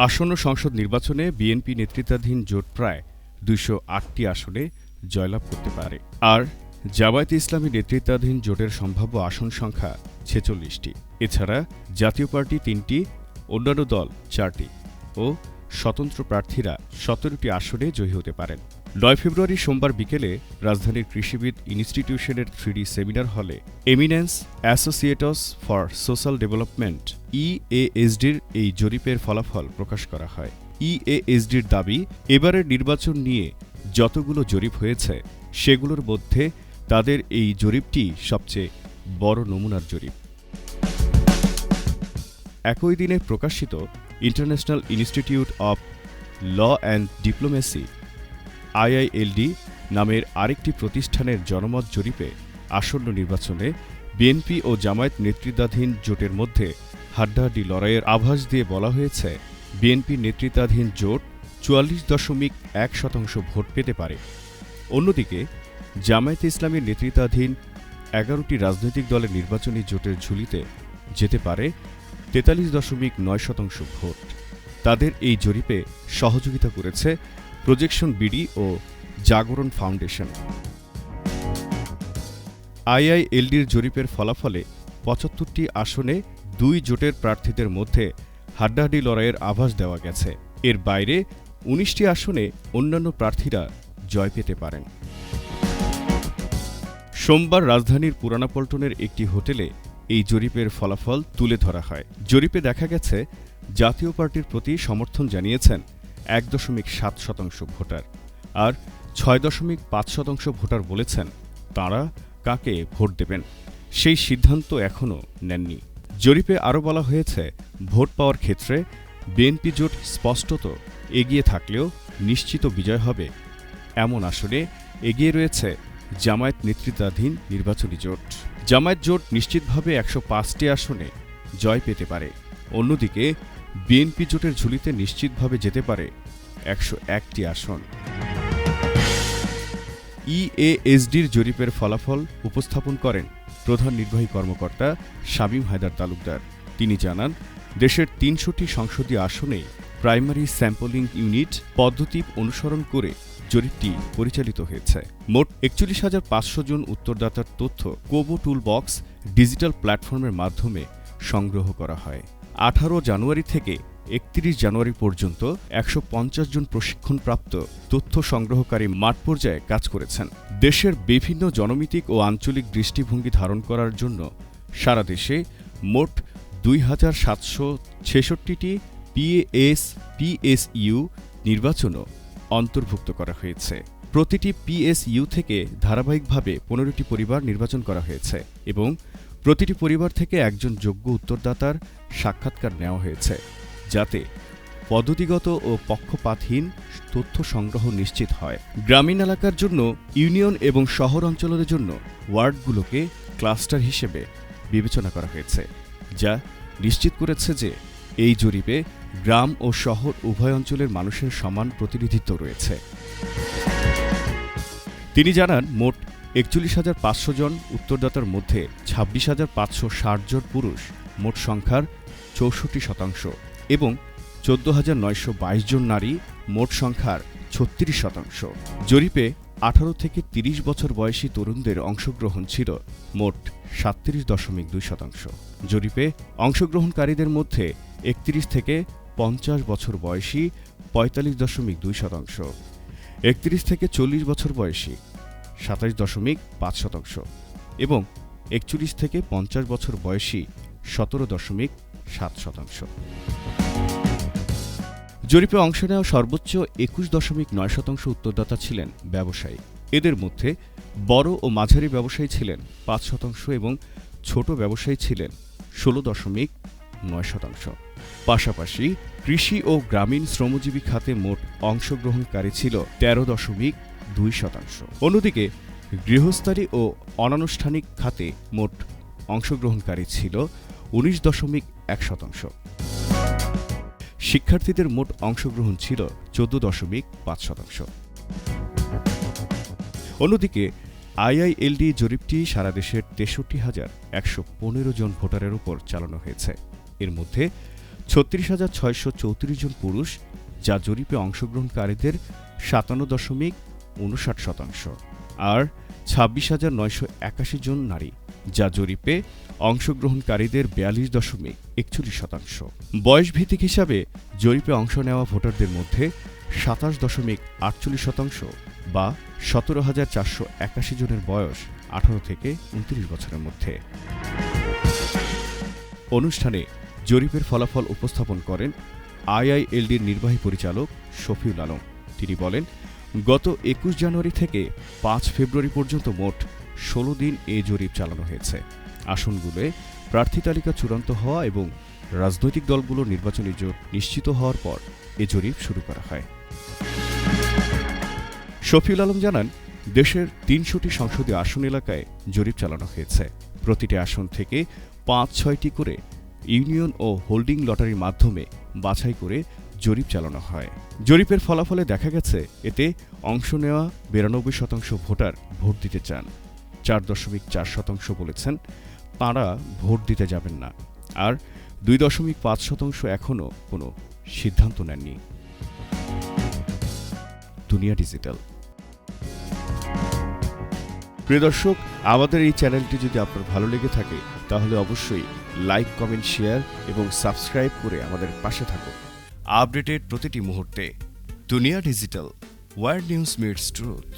আসন্ন সংসদ নির্বাচনে বিএনপি নেতৃত্বাধীন জোট প্রায় ২০৮টি আসনে জয়লাভ করতে পারে, আর জামায়াতে ইসলামী নেতৃত্বাধীন জোটের সম্ভাব্য আসন সংখ্যা ৪৬টি। এছাড়া জাতীয় পার্টি ৩টি, অন্যান্য দল 4টি ও স্বতন্ত্র প্রার্থীরা ১৭টি আসনে জয়ী হতে পারেন। ৯ ফেব্রুয়ারি সোমবার বিকেলে রাজধানীর কৃষিবিদ ইনস্টিটিউশনের 3D সেমিনার হলে eminence associates for social development EASDর এই জরিপের ফলাফল প্রকাশ করা হয়। EASDর দাবি, এবারের নির্বাচন নিয়ে যতগুলো জরিপ হয়েছে সেগুলোর মধ্যে তাদের এই জরিপটি সবচেয়ে বড় নমুনার জরিপ। একই দিনে প্রকাশিত international institute of law and diplomacy IILD নামের আরেকটি প্রতিষ্ঠানের জনমত জরিপে আসন্ন নির্বাচনে বিএনপি ও জামায়াত নেতৃত্বাধীন জোটের মধ্যে হাড্ডাহাড্ডি লড়াইয়ের আভাস দিয়ে বলা হয়েছে, বিএনপি নেতৃত্বাধীন জোট ৪৪.১% ভোট পেতে পারে। অন্যদিকে জামায়াতে ইসলামীর নেতৃত্বাধীন ১১টি রাজনৈতিক দলের নির্বাচনী জোটের ঝুলিতে যেতে পারে ৪৩.৯% ভোট। তাদের এই জরিপে সহযোগিতা করেছে প্রজেকশন বিডি ও জাগরণ ফাউন্ডেশন। IILDর জরিপের ফলাফলে ৭৫টি আসনে দুই জোটের প্রার্থীদের মধ্যে হাড্ডাহাড্ডি লড়াইয়ের আভাস দেওয়া গেছে। এর বাইরে ১৯টি আসনে অন্যান্য প্রার্থীরা জয় পেতে পারেন। সোমবার রাজধানীর পুরানা পল্টনের একটি হোটেলে এই জরিপের ফলাফল তুলে ধরা হয়। জরিপে দেখা গেছে, জাতীয় পার্টির প্রতি সমর্থন জানিয়েছেন ১.৭% ভোটার, আর ৬.৫% ভোটার বলেছেন তাঁরা কাকে ভোট দেবেন সেই সিদ্ধান্ত এখনও নেননি। জরিপে আরও বলা হয়েছে, ভোট পাওয়ার ক্ষেত্রে বিএনপি জোট স্পষ্টত এগিয়ে থাকলেও নিশ্চিত বিজয় হবে এমন আসনে এগিয়ে রয়েছে জামায়াত নেতৃত্বাধীন নির্বাচনী জোট। জামায়াত জোট নিশ্চিতভাবে ১০৫টি আসনে জয় পেতে পারে। অন্যদিকে বিএনপি জোটের ঝুলিতে নিশ্চিতভাবে যেতে পারে ১০১টি আসন। EASDর জরিপের ফলাফল উপস্থাপন করেন প্রধান নির্বাহী কর্মকর্তা শামীম হায়দার তালুকদার। তিনি জানান, দেশের ৩০০টি সংসদীয় আসনেই প্রাইমারি স্যাম্পলিং ইউনিট পদ্ধতি অনুসরণ করে জরিপটি পরিচালিত হয়েছে। মোট ৪১,৫০০ জন উত্তরদাতার তথ্য কোবো টুল বক্স ডিজিটাল প্ল্যাটফর্মের মাধ্যমে সংগ্রহ করা হয়। ১৮ জানুয়ারি থেকে ৩১ জানুয়ারি পর্যন্ত ১৫০ জন প্রশিক্ষণপ্রাপ্ত তথ্য সংগ্রহকারী মাঠ পর্যায়ে কাজ করেছেন। দেশের বিভিন্ন জনমিতিক ও আঞ্চলিক দৃষ্টিভঙ্গি ধারণ করার জন্য সারা দেশে মোট ২,৭৬৬টি PSU নির্বাচনও অন্তর্ভুক্ত করা হয়েছে। প্রতিটি PSU থেকে ধারাবাহিকভাবে ১৫টি পরিবার নির্বাচন করা হয়েছে এবং প্রতিটি পরিবার থেকে একজন যোগ্য উত্তরদাতার সাক্ষাৎকার নেওয়া হয়েছে, যাতে পদ্ধতিগত ও পক্ষপাতহীন তথ্য সংগ্রহ নিশ্চিত হয়। গ্রামীণ এলাকার জন্য ইউনিয়ন এবং শহর অঞ্চলের জন্য ওয়ার্ডগুলোকে ক্লাস্টার হিসেবে বিবেচনা করা হয়েছে, যা নিশ্চিত করেছে যে এই জরিপে গ্রাম ও শহর উভয় অঞ্চলের মানুষের সমান প্রতিনিধিত্ব রয়েছে। তিনি জানান, মোট ৪১,৫০০ জন উত্তরদাতার মধ্যে ২৬,৫৬০ জন পুরুষ, মোট সংখ্যার ৬৪% এবং ১৪,৯২২ জন নারী, মোট সংখ্যার ৩৬%। জরিপে ১৮ থেকে ৩০ বছর বয়সী তরুণদের অংশগ্রহণ ছিল মোট ৩৭.২%। জরিপে অংশগ্রহণকারীদের মধ্যে ৩১ থেকে ৫০ বছর বয়সী ৪৫.২%, ৩১ থেকে ৪০ বছর বয়সী ২৭.৫% এবং ৪১ থেকে ৫০ বছর বয়সী ১৭.৭%। জরিপে অংশ নেওয়া সর্বোচ্চ ২১.৯% উত্তরদাতা ছিলেন ব্যবসায়ী। এদের মধ্যে বড় ও মাঝারি ব্যবসায়ী ছিলেন ৫% এবং ছোট ব্যবসায়ী ছিলেন ১৬.৯%। পাশাপাশি কৃষি ও গ্রামীণ শ্রমজীবী খাতে মোট অংশগ্রহণকারী ছিল ১৩.২%। অন্যদিকে গৃহস্থালী ও অনানুষ্ঠানিক খাতে মোট অংশগ্রহণকারী ছিল ১৯.১%। শিক্ষার্থীদের মোট অংশগ্রহণ ছিল ১৪.৫%। অন্যদিকে IILD জরিপটি সারা দেশের ৬৩,১১৫ জন ভোটারের উপর চালানো হয়েছে। এর মধ্যে ৩৬,৬৩৪ জন পুরুষ, যা জরিপে অংশগ্রহণকারীদের ৫৭.৫৯%, আর ২৬,৯৮১ জন নারী, যা জরিপে অংশগ্রহণকারীদের ৪২.৪১%। বয়সভিত্তিক হিসাবে জরিপে অংশ নেওয়া ভোটারদের মধ্যে ২৭.৪৮% বা ১৭,৪৮১ জনের বয়স ১৮ থেকে ২৯ বছরের মধ্যে। অনুষ্ঠানে জরিপের ফলাফল উপস্থাপন করেন আইআইএলডির নির্বাহী পরিচালক শফিউল আলম। তিনি বলেন, গত ২১ জানুয়ারি থেকে ৫ ফেব্রুয়ারি পর্যন্ত মোট ১৬ দিন এ জরিপ চালানো হয়েছে। আসনগুলোয় প্রার্থী তালিকা চূড়ান্ত হওয়া এবং রাজনৈতিক দলগুলোর নির্বাচনী জোট নিশ্চিত হওয়ার পর এ জরিপ শুরু করা হয়। শফিউল আলম জানান, দেশের ৩০০টি সংসদীয় আসন এলাকায় জরিপ চালানো হয়েছে। প্রতিটি আসন থেকে ৫-৬টি করে ইউনিয়ন ও হোল্ডিং লটারির মাধ্যমে বাছাই করে জরিপ চালানো হয়। জরিপের ফলাফলে দেখা গেছে, এতে অংশ নেওয়া ৯২% ভোটার ভোট দিতে চান। ৪.৪% বলেছেন তাঁরা ভোট দিতে যাবেন না, আর ২.৫% এখনও কোনো সিদ্ধান্ত নেননি। দুনিয়া ডিজিটাল। প্রিয় দর্শক, আমাদের এই চ্যানেলটি যদি আপনার ভালো লেগে থাকে তাহলে অবশ্যই লাইক, কমেন্ট, শেয়ার এবং সাবস্ক্রাইব করে আমাদের পাশে থাকুন। আপডেটেড প্রতিটি মুহূর্তে দুনিয়া digital, world news meets truth.